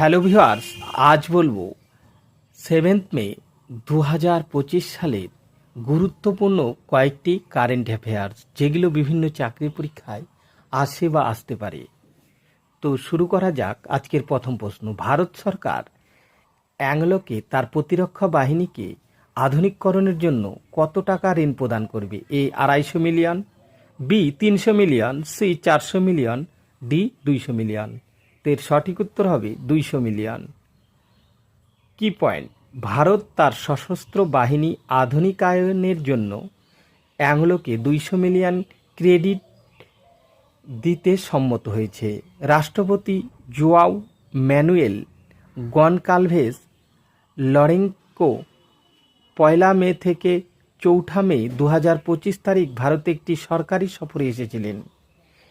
Hello viewers, আজ বলবো 7 মে 2025 সালের গুরুত্বপূর্ণ কয়েকটি কারেন্ট অ্যাফেয়ার্স, যেগুলো বিভিন্ন চাকরি পরীক্ষায় আসে বা আসতে পারে। তো শুরু করা যাক। আজকের প্রথম প্রশ্ন: ভারত সরকার অ্যাংলোকে তার প্রতিরক্ষা বাহিনীকে আধুনিকীকরণের জন্য কত টাকা ঋণ প্রদান করবে? A 250 million, B 300 million, C 400 million, D 200 million. এর সঠিক উত্তর হবে 200 মিলিয়ন। কি পয়েন্ট: ভারত তার সশস্ত্র বাহিনী আধুনিকায়নের জন্য অ্যাংলোকে 200 মিলিয়ন ক্রেডিট দিতে সম্মত হয়েছে। রাষ্ট্রপতি জোয়াও ম্যানুয়েল গনকালভেস লরেন্কো 1 মে থেকে 4 মে 2025 তারিখ ভারতে একটি সরকারি সফরে এসেছিলেন।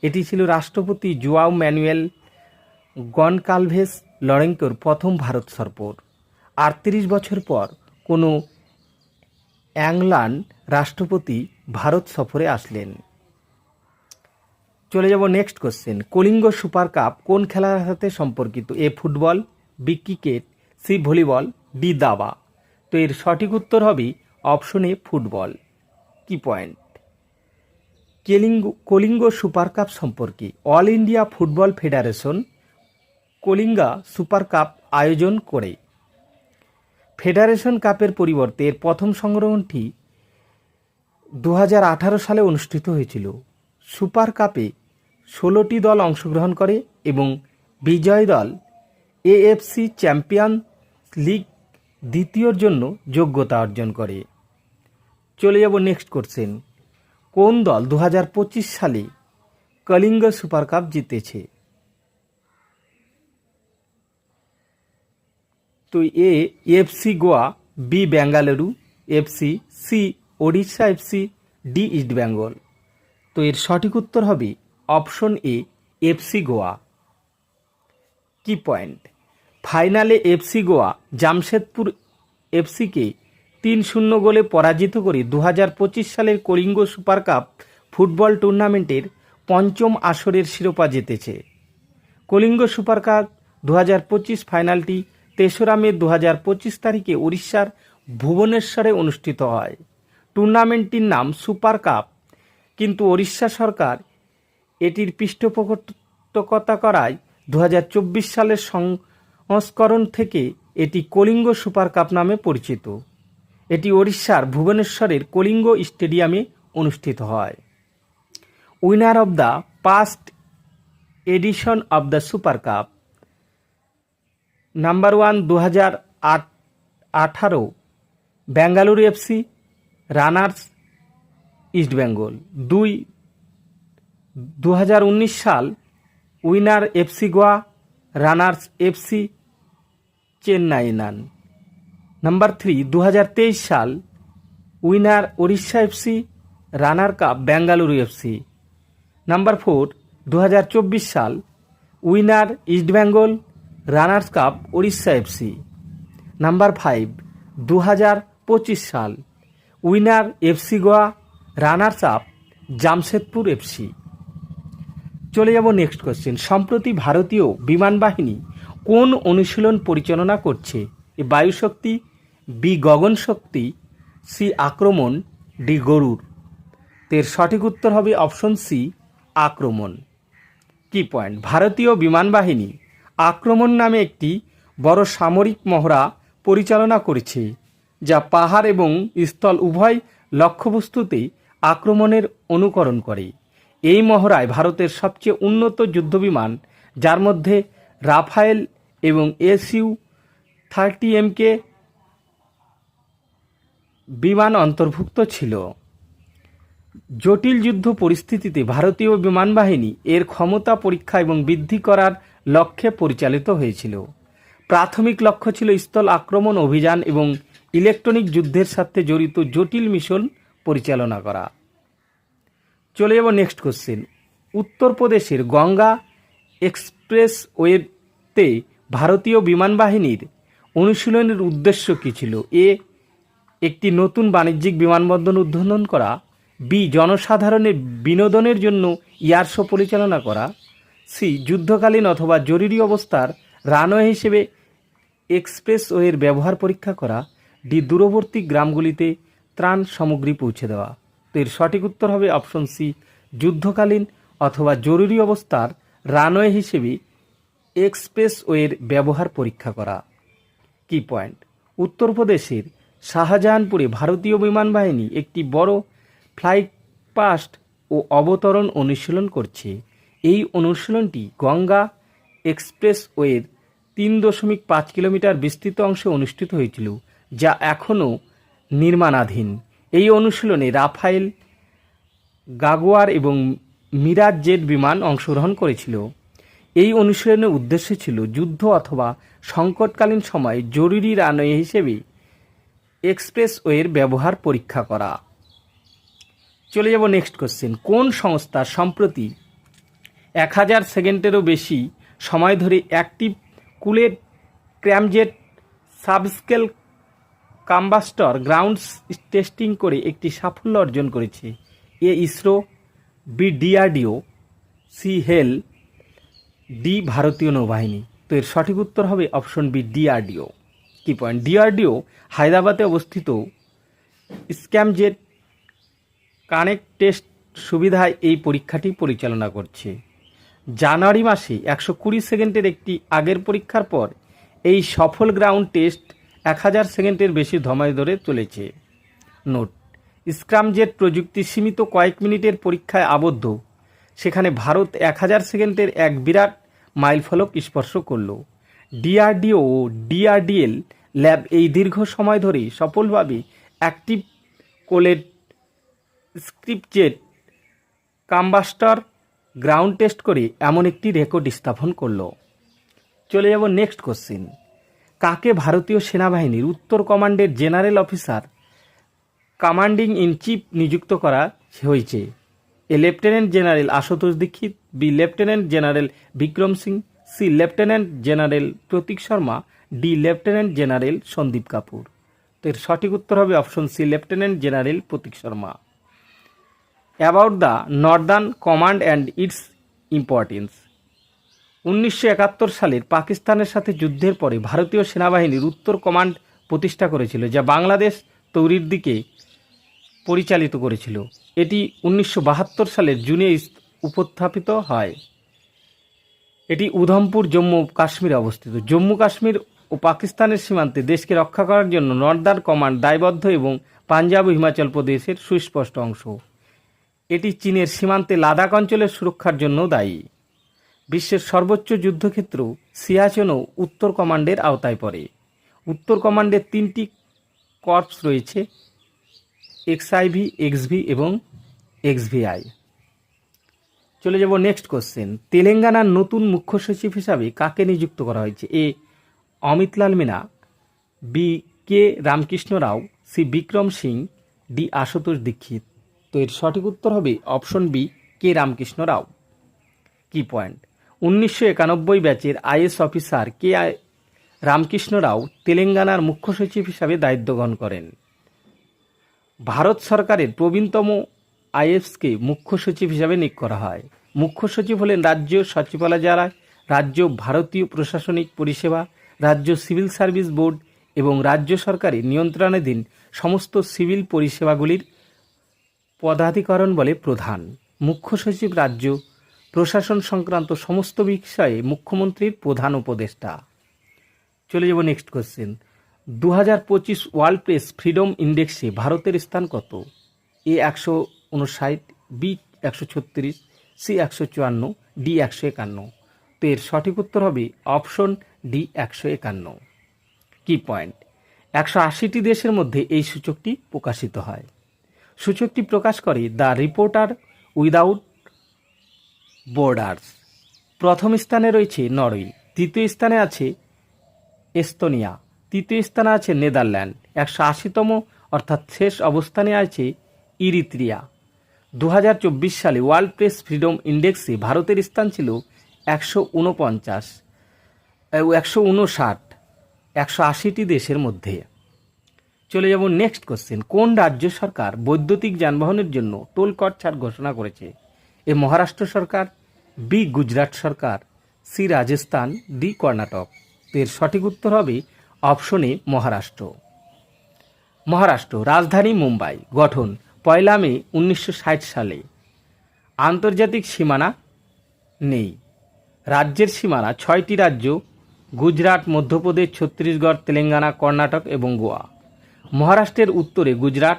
এটি ছিল রাষ্ট্রপতি জোয়াও ম্যানুয়েল গনকালভেস লরেন্কোর প্রথম ভারত সফর। 38 বছর পর কোনো অ্যাংলান রাষ্ট্রপতি ভারত সফরে আসলেন। চলে যাব next question: Kalinga super cup কোন খেলার সাথে সম্পর্কিত? A football, B cricket, C volleyball, D দাবা। তো এর সঠিক উত্তর হবে option A football. Key point: Kalinga super cup সম্পর্কে all India football federation Kalinga super cup আয়োজন করে। ফেডারেশন কাপের পরিবর্তে এর প্রথম সংস্করণটি 2018 সালে অনুষ্ঠিত হয়েছিল। সুপার কাপে 16টি দল অংশগ্রহণ করে এবং বিজয়ী দল এএফসি চ্যাম্পিয়ন লিগ দ্বিতীয়র জন্য যোগ্যতা অর্জন করে। চলে যাব নেক্সট কোশ্চেন: কোন দল 2025 সালে কলিঙ্গ সুপার কাপ জিতেছে? তো A FC Goa, B Bengaluru FC, C Odisha FC, D East Bengal. তো এর সঠিক উত্তর হবে অপশন এ এফসি গোয়া। কি পয়েন্ট: ফাইনালে এফসি গোয়া জামশেদপুর এফসিকে 3-0 গোলে পরাজিত করে 2025 সালের কলিঙ্গ সুপার কাপ ফুটবল টুর্নামেন্টের পঞ্চম আসরের শিরোপা জিতেছে। কলিঙ্গ সুপার কাপ 2025 ফাইনালটি 3রা মে 2025 তারিখে উড়িষ্যার ভুবনেশ্বরে অনুষ্ঠিত হয়। টুর্নামেন্টটির নাম সুপার কাপ, কিন্তু উড়িষ্যা সরকার এটির পৃষ্ঠপোষকতা করায় 2024 সালের সংস্করণ থেকে এটি কলিঙ্গ সুপার কাপ নামে পরিচিত। এটি উড়িষ্যার ভুবনেশ্বরের কলিঙ্গ স্টেডিয়ামে অনুষ্ঠিত হয়। Winner of the past edition of the super cup: number 1 2018 Bengaluru FC, runners East Bengal. 2 2019 সাল winner FC Goa, runners FC Chennaiyin. Number 3 2023 সাল winner Odisha FC, runner up Bengaluru FC. Number 4 2024 সাল winner East Bengal, runners up Odisha FC. Number 5 2025 সাল winner FC Goa, runners up Jamshedpur FC. চলে যাব next question: সম্প্রতি ভারতীয় বিমান বাহিনী কোন অনুশীলন পরিচালনা করছে? এ বায়ুশক্তি, বি গগন শক্তি, সি আক্রমণ, ডি গরুর। এর সঠিক উত্তর হবে অপশন সি আক্রমণ। কি পয়েন্ট: ভারতীয় বিমান বাহিনী আক্রমণ নামে একটি বড় সামরিক মহড়া পরিচালনা করেছে, যা পাহাড় এবং স্থল উভয় লক্ষ্যবস্তুতে আক্রমণের অনুকরণ করে। এই মহড়ায় ভারতের সবচেয়ে উন্নত যুদ্ধবিমান, যার মধ্যে রাফায়েল এবং SU-30MK বিমান অন্তর্ভুক্ত ছিল। জটিল যুদ্ধ পরিস্থিতিতে ভারতীয় বিমান বাহিনী এর ক্ষমতা পরীক্ষা এবং বৃদ্ধি করার লক্ষ্যে পরিচালিত হয়েছিল। প্রাথমিক লক্ষ্য ছিল স্থল আক্রমণ অভিযান এবং ইলেকট্রনিক যুদ্ধের সাথে জড়িত জটিল মিশন পরিচালনা করা। চলে যাব নেক্সট কোশ্চেন: উত্তরপ্রদেশের গঙ্গা এক্সপ্রেসওয়েতে ভারতীয় বিমান বাহিনীর অনুশীলনের উদ্দেশ্য কী ছিল? এ একটি নতুন বাণিজ্যিক বিমানবন্দর উদ্বোধন করা, বি জনসাধারণের বিনোদনের জন্য এয়ার শো পরিচালনা করা, সি যুদ্ধকালীন অথবা জরুরি অবস্থার রানওয়ে হিসেবে এক্সপ্রেসওয়ের ব্যবহার পরীক্ষা করা, ডি দূরবর্তী গ্রামগুলিতে ত্রাণ সামগ্রী পৌঁছে দেওয়া। তো এর সঠিক উত্তর হবে অপশন সি, যুদ্ধকালীন অথবা জরুরি অবস্থার রানওয়ে হিসেবে এক্সপ্রেসওয়ের ব্যবহার পরীক্ষা করা। কি পয়েন্ট, উত্তরপ্রদেশের শাহজাহানপুরে ভারতীয় বিমান বাহিনী একটি বড় ফ্লাইট পাস্ট ও অবতরণ অনুশীলন করছে। এই অনুশীলনটি গঙ্গা এক্সপ্রেসওয়ের 3.5 কিলোমিটার বিস্তৃত অংশে অনুষ্ঠিত হয়েছিল, যা এখনও নির্মাণাধীন। এই অনুশীলনে রাফায়েল, গাগুয়ার এবং মিরাজ জেট বিমান অংশগ্রহণ করেছিল। এই অনুশীলনের উদ্দেশ্য ছিল যুদ্ধ অথবা সংকটকালীন সময়ে জরুরি রানওয়ে হিসেবে এক্সপ্রেসওয়ের ব্যবহার পরীক্ষা করা। চলে যাব নেক্সট কোশ্চেন। কোন সংস্থা সম্প্রতি 1000 সেকেন্ডেরও বেশি সময় ধরে অ্যাক্টিভ কুলেড ক্র্যামজেট সাবস্কেল কাম্বাস্টর গ্রাউন্ডস টেস্টিং করে একটি সাফল্য অর্জন করেছে? এ ইসরো, বি ডিআরডিও, সি হেল, ডি ভারতীয় নৌবাহিনী। তো এর সঠিক উত্তর হবে অপশন বি, ডিআরডিও। কি পয়েন্ট, ডিআরডিও হায়দ্রাবাদে অবস্থিত স্ক্যামজেট কানেক্ট টেস্ট সুবিধায় এই পরীক্ষাটি পরিচালনা করছে। জানুয়ারি মাসে 120 সেকেন্ডের একটি আগের পরীক্ষার পর এই সফল গ্রাউন্ড টেস্ট 1000 সেকেন্ডের বেশি সময় ধরে চলেছে। নোট, স্ক্রামজেট প্রযুক্তি সীমিত কয়েক মিনিটের পরীক্ষায় আবদ্ধ, সেখানে ভারত 1000 সেকেন্ডের এক বিরাট মাইলফলক স্পর্শ করল। ডিআরডিও ও ডিআরডিএল ল্যাব এই দীর্ঘ সময় ধরে সফলভাবে অ্যাক্টিভ কোলেড স্ক্রিপ্টজেট কাম্বাস্টর গ্রাউন্ড টেস্ট করে এমন একটি রেকর্ড স্থাপন করল। চলে যাব নেক্সট কোশ্চিন। কাকে ভারতীয় সেনাবাহিনীর উত্তর কমান্ডের general officer commanding in chief নিযুক্ত করা হয়েছে? A lieutenant general Ashutosh Dikshit, B lieutenant general Vikram Singh, C lieutenant general Pratik Sharma, D lieutenant general Sandeep Kapoor. তো এর সঠিক উত্তর হবে option C, lieutenant general Pratik Sharma. About the northern command and its importance. 1971 সালের পাকিস্তানের সাথে যুদ্ধের পরে ভারতীয় সেনাবাহিনীর উত্তর কমান্ড প্রতিষ্ঠা করেছিল, যা বাংলাদেশ তৈরির দিকে পরিচালিত করেছিল। এটি 1972 সালের জুনে উপস্থাপিত হয়। এটি উধমপুর, জম্মু কাশ্মীরে অবস্থিত। জম্মু কাশ্মীর ও পাকিস্তানের সীমান্তে দেশকে রক্ষা করার জন্য নর্দার্ন কমান্ড দায়বদ্ধ এবং পাঞ্জাব ও হিমাচল প্রদেশের সুস্পষ্ট অংশ। এটি চীনের সীমান্তে লাদাখ অঞ্চলের সুরক্ষার জন্য দায়ী। বিশ্বের সর্বোচ্চ যুদ্ধক্ষেত্র সিয়াচেনও উত্তর কমান্ডের আওতায় পড়ে। উত্তর কমান্ডের 3টি কর্পস রয়েছে, এক্সআইভি, এক্সভি এবং এক্সভিআই। চলে যাব নেক্সট কোশ্চেন। তেলেঙ্গানার নতুন মুখ্য সচিব হিসাবে কাকে নিযুক্ত করা হয়েছে? এ অমিতলাল মিনা, বি কে রামকৃষ্ণ রাও, সি বিক্রম সিং, ডি আশুতোষ দীক্ষিত। তো এর সঠিক উত্তর হবে অপশন বি, কে রামকৃষ্ণ রাও। কি পয়েন্ট, 1991 ব্যাচের আইএস অফিসার কে রামকৃষ্ণ রাও তেলেঙ্গানার মুখ্য সচিব হিসাবে দায়িত্ব গ্রহণ করেন। ভারত সরকারের প্রবীণতম আইএসকে মুখ্য সচিব হিসাবে নিয়োগ করা হয়। মুখ্য সচিব হলেন রাজ্য সচিবালয়, যারা রাজ্য ভারতীয় প্রশাসনিক পরিষেবা, রাজ্য সিভিল সার্ভিস বোর্ড এবং রাজ্য সরকারের নিয়ন্ত্রণাধীন সমস্ত সিভিল পরিষেবাগুলির পদাধিকরণ বলে প্রধান। মুখ্য সচিব রাজ্য প্রশাসন সংক্রান্ত সমস্ত বিষয়ে মুখ্যমন্ত্রীর প্রধান উপদেষ্টা। চলে যাব next question. 2025 world press freedom ইন্ডেক্সে ভারতের স্থান কত? A 159, B 136, C 154, D 151। তো এর সঠিক উত্তর হবে অপশন ডি, 151। কি পয়েন্ট, 180টি দেশের মধ্যে এই সূচকটি প্রকাশিত হয়। সূচকটি প্রকাশ করে দ্য রিপোর্টার উইদাউট বর্ডার্স। প্রথম স্থানে রয়েছে নরওয়ে, দ্বিতীয় স্থানে আছে এস্তোনিয়া, তৃতীয় স্থানে আছে নেদারল্যান্ড, 180তম অর্থাৎ শেষ অবস্থানে আছে ইরিত্রিয়া। 2024 সালে ওয়ার্ল্ড প্রেস ফ্রিডম ইন্ডেক্সে ভারতের স্থান ছিল 159, 180টি দেশের মধ্যে। চলে যাব নেক্সট কোশ্চেন। কোন রাজ্য সরকার বৈদ্যুতিক যানবাহনের জন্য টোল কর ছাড় ঘোষণা করেছে? এ মহারাষ্ট্র সরকার, বি গুজরাট সরকার, সি রাজস্থান, ডি কর্ণাটক। এর সঠিক উত্তর হবে অপশন এ মহারাষ্ট্র। মহারাষ্ট্র রাজধানী মুম্বাই। গঠন 1 মে 1960 সালে। আন্তর্জাতিক সীমানা নেই। রাজ্যের সীমানা 6টি রাজ্য: গুজরাট, মধ্যপ্রদেশ, ছত্তিশগড়, তেলেঙ্গানা, কর্ণাটক এবং গোয়া। মহারাষ্ট্রের উত্তরে গুজরাট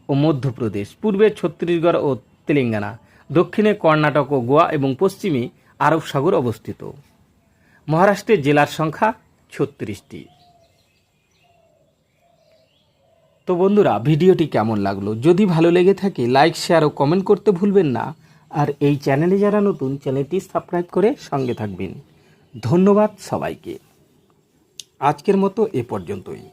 ও মধ্যপ্রদেশ, পূর্বে ছত্তিশগড় ও তেলেঙ্গানা, দক্ষিণে কর্ণাটক ও গোয়া এবং পশ্চিমে আরব সাগর অবস্থিত। মহারাষ্ট্রের জেলার সংখ্যা 36টি। তো বন্ধুরা, ভিডিওটি কেমন লাগলো? যদি ভালো লেগে থাকে লাইক, শেয়ার ও কমেন্ট করতে ভুলবেন না। আর এই চ্যানেলে যারা নতুন, চ্যানেলটি সাবস্ক্রাইব করে সঙ্গে থাকবেন। ধন্যবাদ সবাইকে। আজকের মতো এ পর্যন্তই।